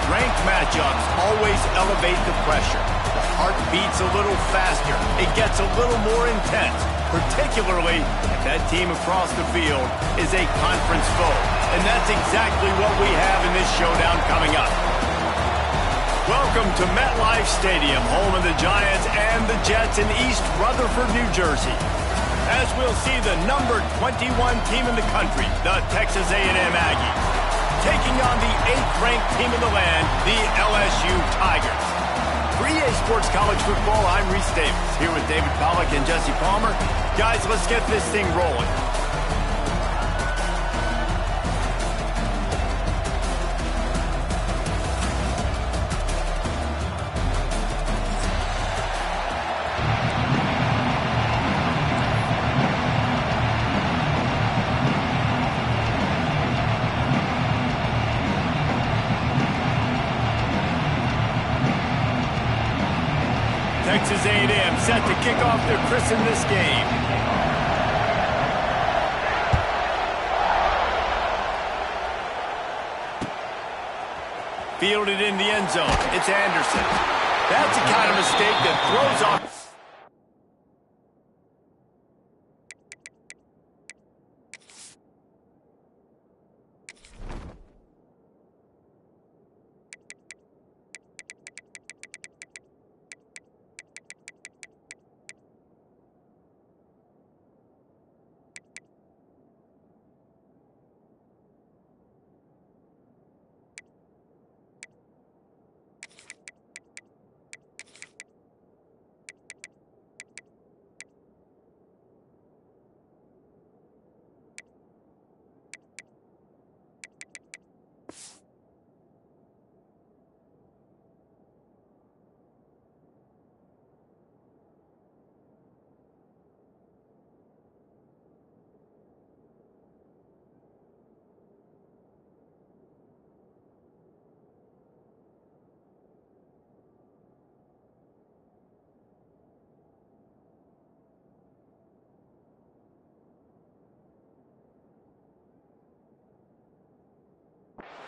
Ranked matchups always elevate the pressure. The heart beats a little faster. It gets a little more intense, particularly if that team across the field is a conference foe. And that's exactly what we have in this showdown coming up. Welcome to MetLife Stadium, home of the Giants and the Jets in East Rutherford, New Jersey. As we'll see the number 21 team in the country, the Texas A&M Aggies, taking on the 8th-ranked team in the land, the LSU Tigers. For EA Sports College Football, I'm Reese Davis, here with David Pollack and Jesse Palmer. Guys, let's get this thing rolling. Texas A&M set to kick off their christen this game. Fielded in the end zone. It's Anderson. That's the kind of mistake that throws off.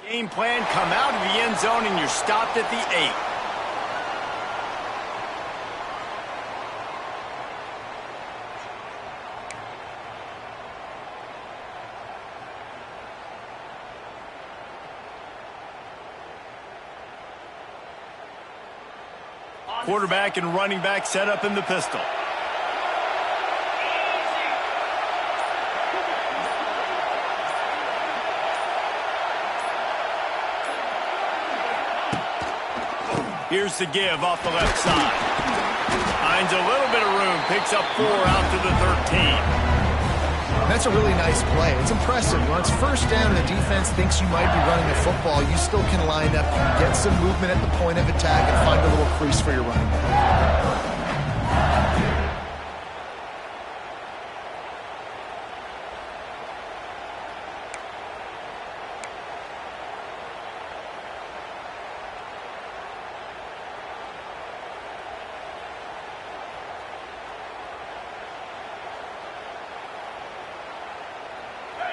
Game plan, come out of the end zone and you're stopped at the 8. Quarterback and running back set up in the pistol. Here's the give off the left side. Finds a little bit of room, picks up 4 out to the 13. That's a really nice play. It's impressive. When it's first down and the defense thinks you might be running the football, you still can line up, get some movement at the point of attack, and find a little crease for your running back.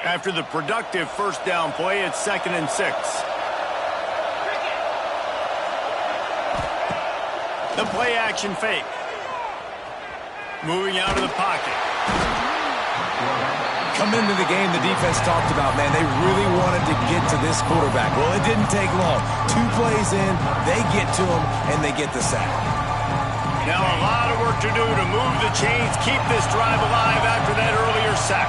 After the productive first down play, it's 2nd and 6. The play action fake. Moving out of the pocket. Coming into the game, the defense talked about, man, they really wanted to get to this quarterback. Well, it didn't take long. 2 plays in, they get to him, and they get the sack. Now a lot of work to do to move the chains, keep this drive alive after that earlier sack.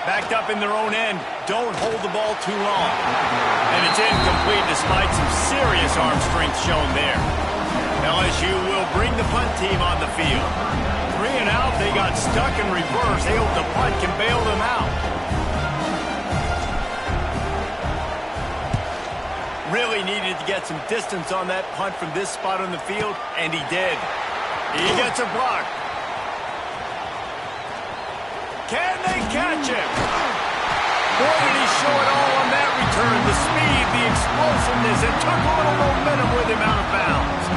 Backed up in their own end. Don't hold the ball too long. And it's incomplete despite some serious arm strength shown there. LSU will bring the punt team on the field. 3 and out, they got stuck in reverse. They hope the punt can bail them out. Really needed to get some distance on that punt from this spot on the field, and he did. He gets a block. Can they catch him? Boy, did he show it all on that return. The speed, the explosiveness. It took a little momentum with him out of bounds.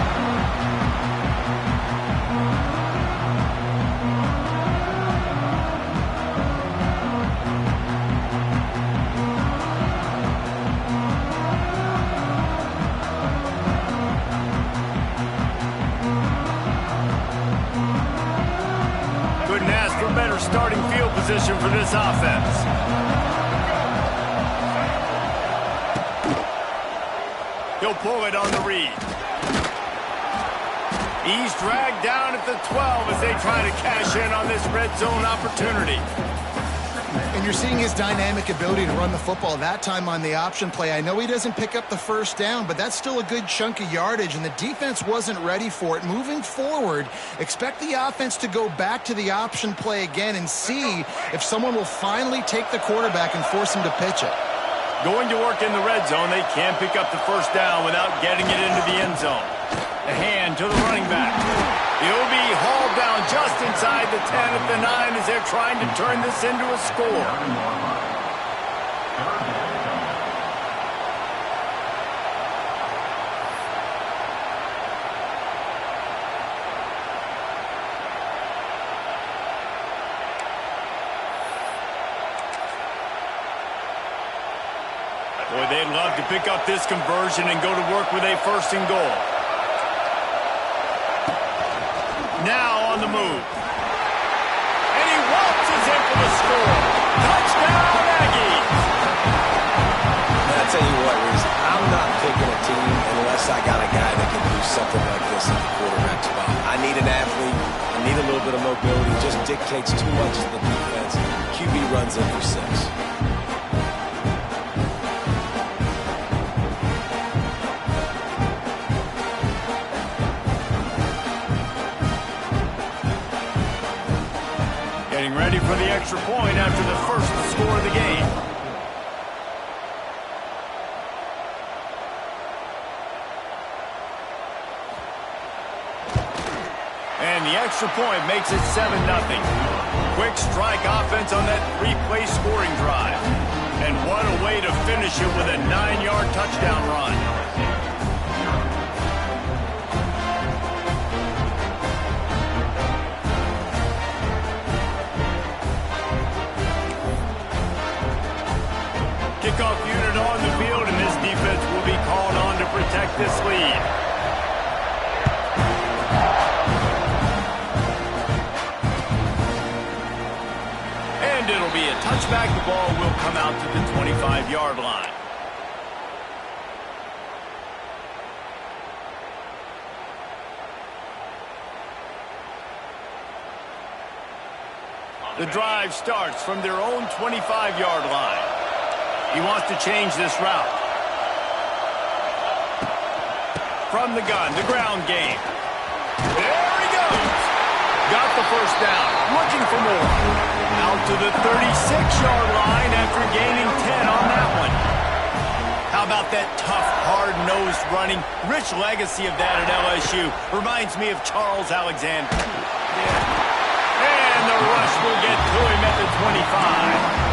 position for this offense. He'll pull it on the read. He's dragged down at the 12 as they try to cash in on this red zone opportunity. And you're seeing his dynamic ability to run the football that time on the option play. I know he doesn't pick up the first down, but that's still a good chunk of yardage, and the defense wasn't ready for it. Moving forward, expect the offense to go back to the option play again and see if someone will finally take the quarterback and force him to pitch it. Going to work in the red zone, they can't pick up the first down without getting it into the end zone. A hand to the running back. He'll be hauled down just inside the 10 at the 9 as they're trying to turn this into a score. Boy, they'd love to pick up this conversion and go to work with a 1st and goal. Now on the move. And he waltzes in for the score. Touchdown, Aggies! And I tell you what, Reese, I'm not picking a team unless I got a guy that can do something like this at the quarterback spot. I need an athlete. I need a little bit of mobility. It just dictates too much to the defense. QB runs in for 6. Getting ready for the extra point after the first score of the game. And the extra point makes it 7-0. Quick strike offense on that 3-play scoring drive. And what a way to finish it with a 9-yard touchdown run. Kickoff unit on the field, and this defense will be called on to protect this lead. And it'll be a touchback. The ball will come out to the 25-yard line. The drive starts from their own 25-yard line. He wants to change this route. From the gun, the ground game. There he goes. Got the first down. Looking for more. Out to the 36-yard line after gaining 10 on that one. How about that tough, hard-nosed running? Rich legacy of that at LSU. Reminds me of Charles Alexander. And the rush will get to him at the 25.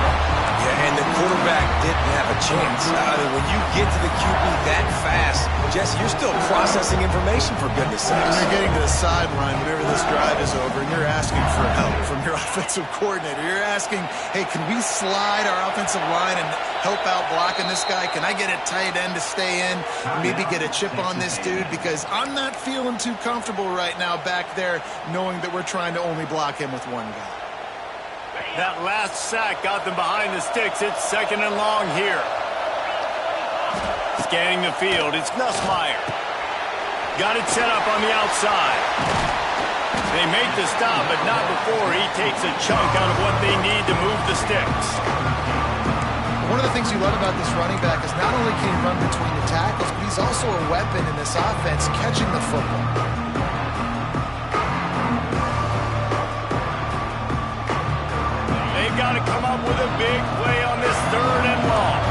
Yeah, and the quarterback didn't have a chance. I mean, when you get to the QB that fast, Jesse, you're still processing information, for goodness sakes. And you're getting to the sideline whenever this drive is over, and you're asking for help from your offensive coordinator. You're asking, hey, can we slide our offensive line and help out blocking this guy? Can I get a tight end to stay in? Maybe get a chip on this dude? Because I'm not feeling too comfortable right now back there knowing that we're trying to only block him with one guy. That last sack got them behind the sticks. It's 2nd and long here. Scanning the field, it's Nussmeier. Got it set up on the outside. They make the stop, but not before he takes a chunk out of what they need to move the sticks. One of the things you love about this running back is not only can he run between the tackles, but he's also a weapon in this offense catching the football. Got to come up with a big play on this 3rd and long.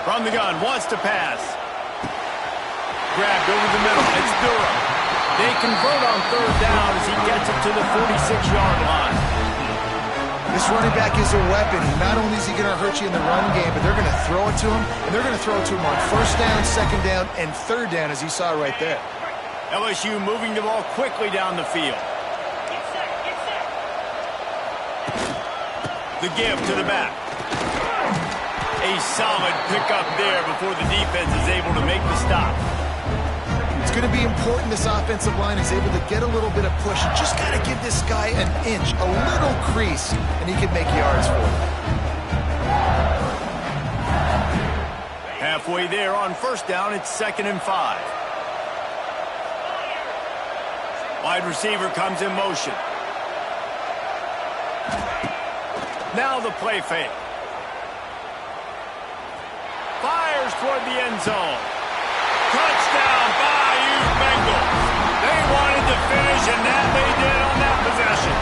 From the gun, wants to pass. Grabbed over the middle. It's Durham. They convert on 3rd down as he gets it to the 46-yard line. This running back is a weapon. Not only is he going to hurt you in the run game, but they're going to throw it to him, and they're going to throw it to him on 1st down, 2nd down, and 3rd down, as you saw right there. LSU moving the ball quickly down the field. The give to the back. A solid pickup there before the defense is able to make the stop. It's going to be important this offensive line is able to get a little bit of push. You just got to give this guy an inch, a little crease, and he can make yards for it. Halfway there on first down, it's 2nd and 5. Wide receiver comes in motion. Now the play fake. Fires toward the end zone. Touchdown, Bayou Bengals. They wanted to finish, and that they did on that possession.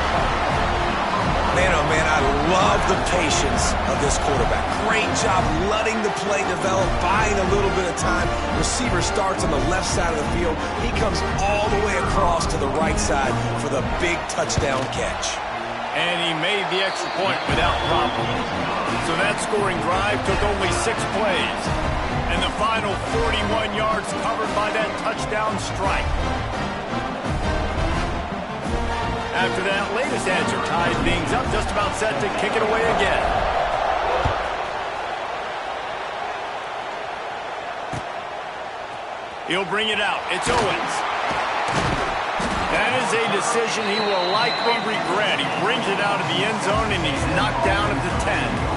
Man, oh man, I love the patience of this quarterback. Great job letting the play develop, buying a little bit of time. Receiver starts on the left side of the field. He comes all the way across to the right side for the big touchdown catch. And he made the extra point without problem. So that scoring drive took only 6 plays. And the final 41 yards covered by that touchdown strike. After that latest answer tied things up, just about set to kick it away again. He'll bring it out. It's Owens. That is a decision he will likely regret. He brings it out of the end zone, and he's knocked down at the 10.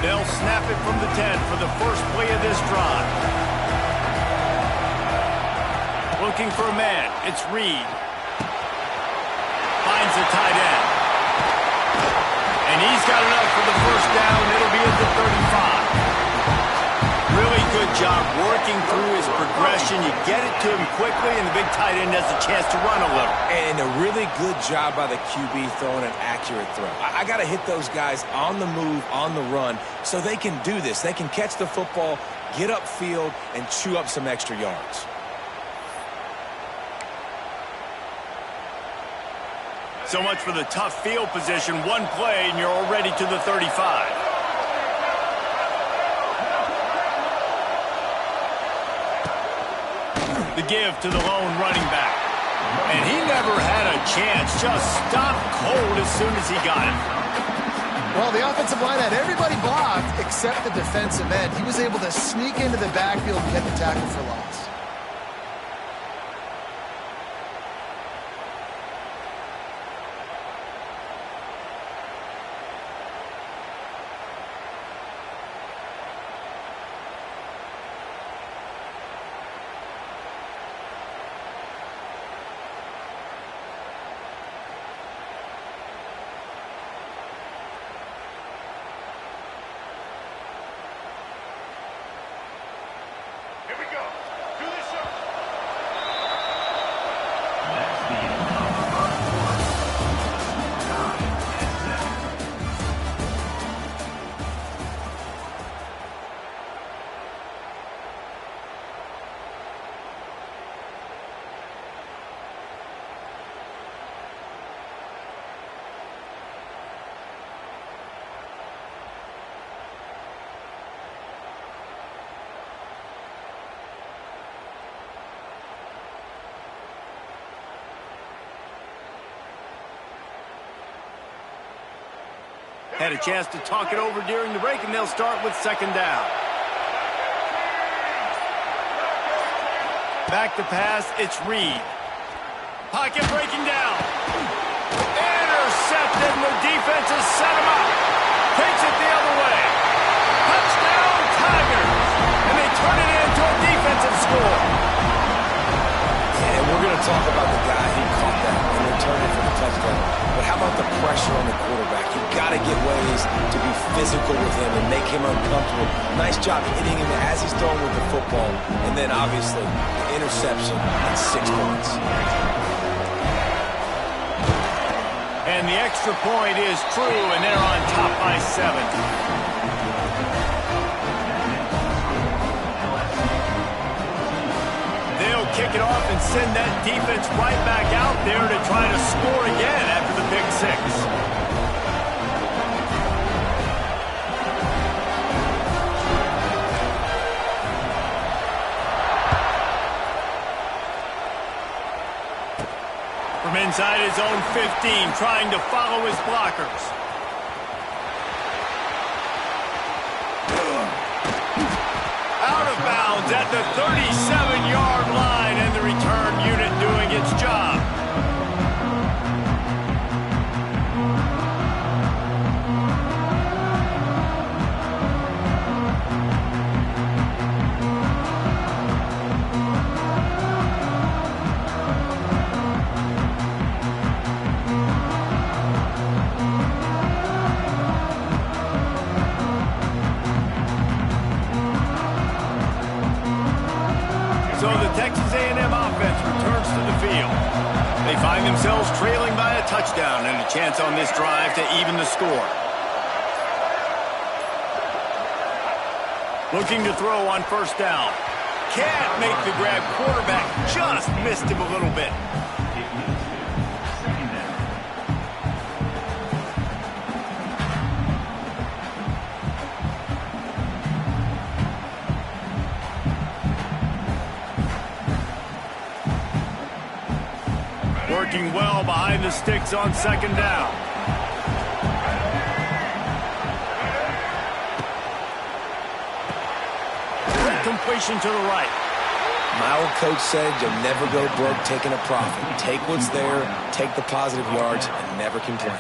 They'll snap it from the 10 for the first play of this drive. Looking for a man. It's Reed. Finds the tight end. And he's got enough for the first down. It'll be at the 35. Really good job working through his progression. You get it to him quickly, and the big tight end has a chance to run a little. And a really good job by the QB throwing an accurate throw. I got to hit those guys on the move, on the run, so they can do this. They can catch the football, get upfield, and chew up some extra yards. So much for the tough field position. One play, and you're already to the 35. The give to the lone running back. And he never had a chance. Just stopped cold as soon as he got it. Well, the offensive line had everybody blocked except the defensive end. He was able to sneak into the backfield and get the tackle for loss. Had a chance to talk it over during the break, and they'll start with 2nd down. Back to pass, it's Reed. Pocket breaking down. Intercepted, and the defense has set him up. Takes it the other way. Touchdown, Tigers. And they turn it into a defensive score. And we're going to talk about the guy who caught that and returned it for the touchdown. But how about the pressure on the quarterback? You've got to get ways to be physical with him and make him uncomfortable. Nice job hitting him as he's throwing with the football. And then, obviously, the interception and 6 points. And the extra point is true, and they're on top by 7. They'll kick it off and send that defense right back out there to try to score again after the pick 6. inside his own 15, trying to follow his blockers. Out of bounds at the 37-yard line, and the return unit doing its job. So the Texas A&M offense returns to the field. They find themselves trailing by a touchdown and a chance on this drive to even the score. Looking to throw on first down. Can't make the grab. Quarterback just missed him a little bit. Working well behind the sticks on second down. Quick completion to the right. My old coach said you'll never go broke taking a profit. Take what's there, take the positive yards, and never complain.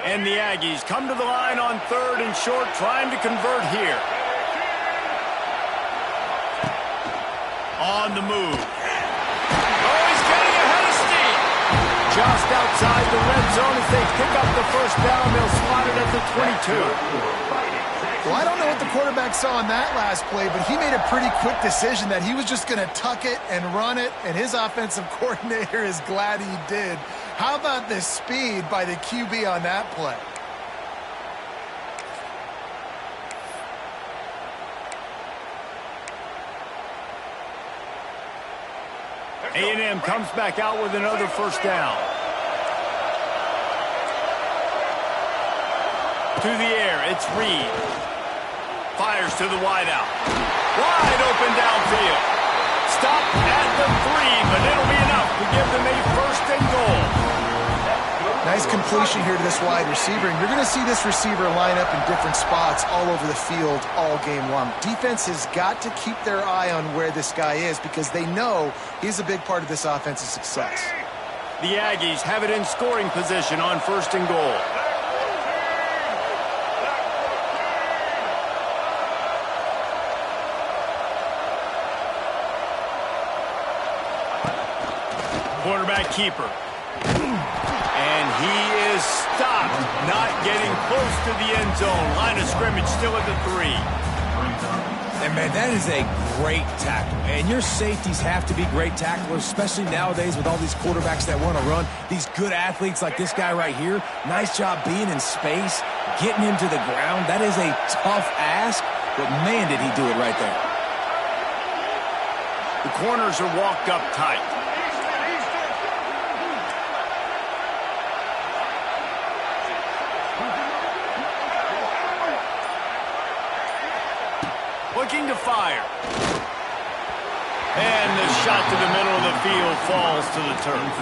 And the Aggies come to the line on third and short, trying to convert here. On the move. Oh, he's getting ahead of steam. Just outside the red zone as they pick up the first down. They'll slot it at the 22. Well, I don't know what the quarterback saw on that last play, but he made a pretty quick decision that he was just going to tuck it and run it, and his offensive coordinator is glad he did. How about the speed by the QB on that play? A&M comes back out with another first down. To the air, it's Reed. Fires to the wideout. Wide open downfield. Stop at the 3, but it'll be enough to give them a first and goal. Nice completion here to this wide receiver, and you're going to see this receiver line up in different spots all over the field all game long. Defense has got to keep their eye on where this guy is because they know he's a big part of this offense's success. The Aggies have it in scoring position on first and goal. Quarterback keeper. And he is stopped, not getting close to the end zone. Line of scrimmage still at the 3. And, man, that is a great tackle. And your safeties have to be great tacklers, especially nowadays with all these quarterbacks that want to run. These good athletes like this guy right here, nice job being in space, getting him to the ground. That is a tough ask, but, man, did he do it right there. The corners are walked up tight. Looking to fire. And the shot to the middle of the field falls to the turf.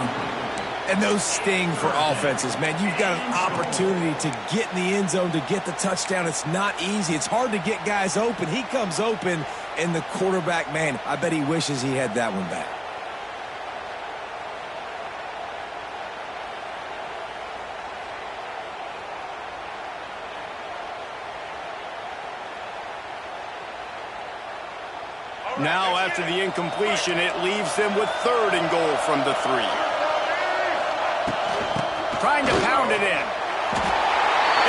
And those sting for offenses, man. You've got an opportunity to get in the end zone, to get the touchdown. It's not easy. It's hard to get guys open. He comes open, and the quarterback, man, I bet he wishes he had that one back. Now, after the incompletion, it leaves them with third and goal from the 3. Trying to pound it in.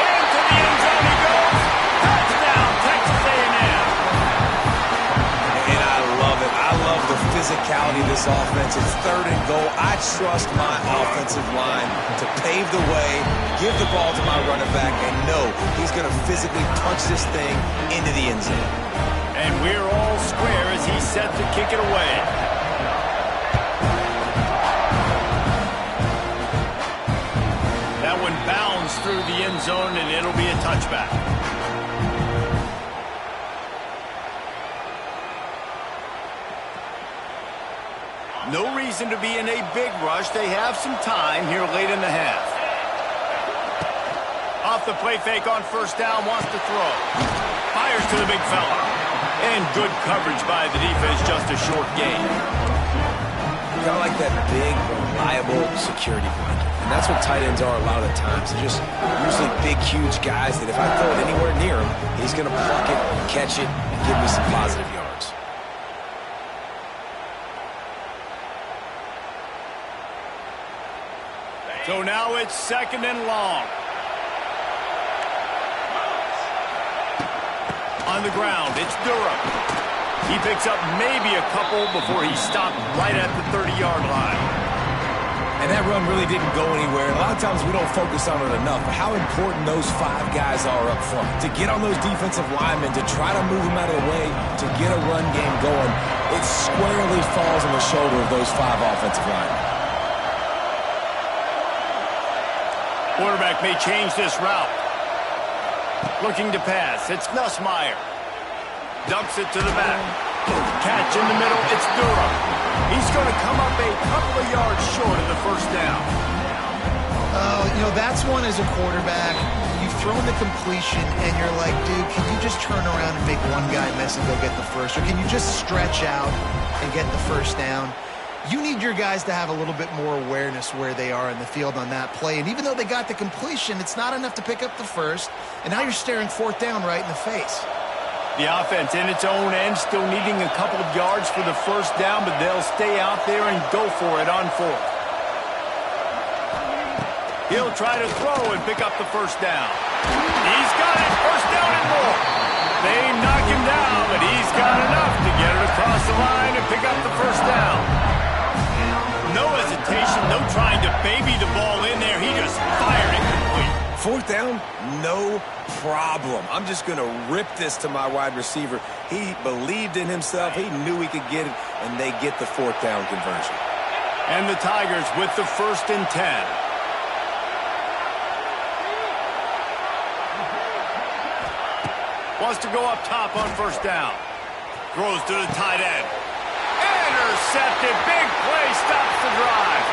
Into the end zone he goes. Touchdown, Texas A&M. And I love it. I love the physicality of this offense. It's third and goal. I trust my offensive line to pave the way, give the ball to my running back, and know he's going to physically punch this thing into the end zone. And we're all square as he's set to kick it away. runs through the end zone, and it'll be a touchback. No reason to be in a big rush. They have some time here late in the half. Off the play fake on first down, wants to throw. Fires to the big fella. And good coverage by the defense, just a short gain. Kind of like that big, reliable security blanket. And that's what tight ends are a lot of the times. They're just usually big, huge guys that if I throw it anywhere near him, he's going to pluck it, catch it, and give me some positive yards. So now it's 2nd and long. On the ground, it's Durham. He picks up maybe a couple before he stopped right at the 30-yard line. And that run really didn't go anywhere. A lot of times we don't focus on it enough, but how important those 5 guys are up front. To get on those defensive linemen, to try to move them out of the way, to get a run game going, it squarely falls on the shoulder of those 5 offensive linemen. Quarterback may change this route. Looking to pass. It's Nussmeier. Dumps it to the back. Catch in the middle. It's Durham. He's going to come up a couple of yards short of the first down. Oh, you know, that's one as a quarterback. You've thrown the completion, and you're like, dude, can you just turn around and make one guy miss and go get the first? Or can you just stretch out and get the first down? You need your guys to have a little bit more awareness where they are in the field on that play. And even though they got the completion, it's not enough to pick up the first. And now you're staring 4th down right in the face. The offense in its own end still needing a couple of yards for the first down, but they'll stay out there and go for it on 4th. He'll try to throw and pick up the first down. He's got it. First down and more. They knock him down, but he's got enough to get it across the line and pick up the first down. No hesitation, no trying to baby the ball in there. He just fired it complete. 4th down, no problem. I'm just going to rip this to my wide receiver. He believed in himself. He knew he could get it, and they get the 4th down conversion. And the Tigers with the 1st and 10. Wants to go up top on first down. Throws to the tight end. Intercepted. Big play. Stops the drive.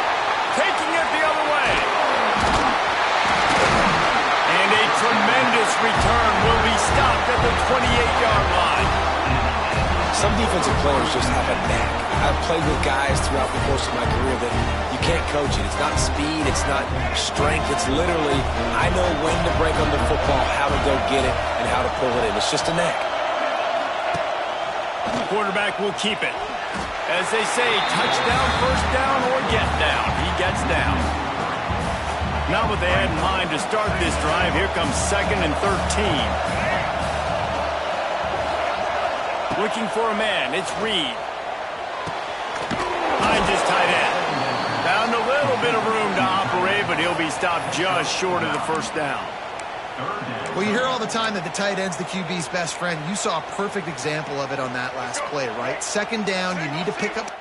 Taking it the other way. And a tremendous return will be stopped at the 28-yard line. Some defensive players just have a knack. I've played with guys throughout the course of my career that you can't coach it. It's not speed. It's not strength. It's literally, I know when to break on the football, how to go get it, and how to pull it in. It's just a knack. The quarterback will keep it. As they say, touchdown, first down, or get down. He gets down. Not what they had in mind to start this drive. Here comes 2nd and 13. Looking for a man. It's Reed. Finds his tight end. Found a little bit of room to operate, but he'll be stopped just short of the first down. Well, you hear all the time that the tight end's the QB's best friend. You saw a perfect example of it on that last play, right? 2nd down, you need to pick up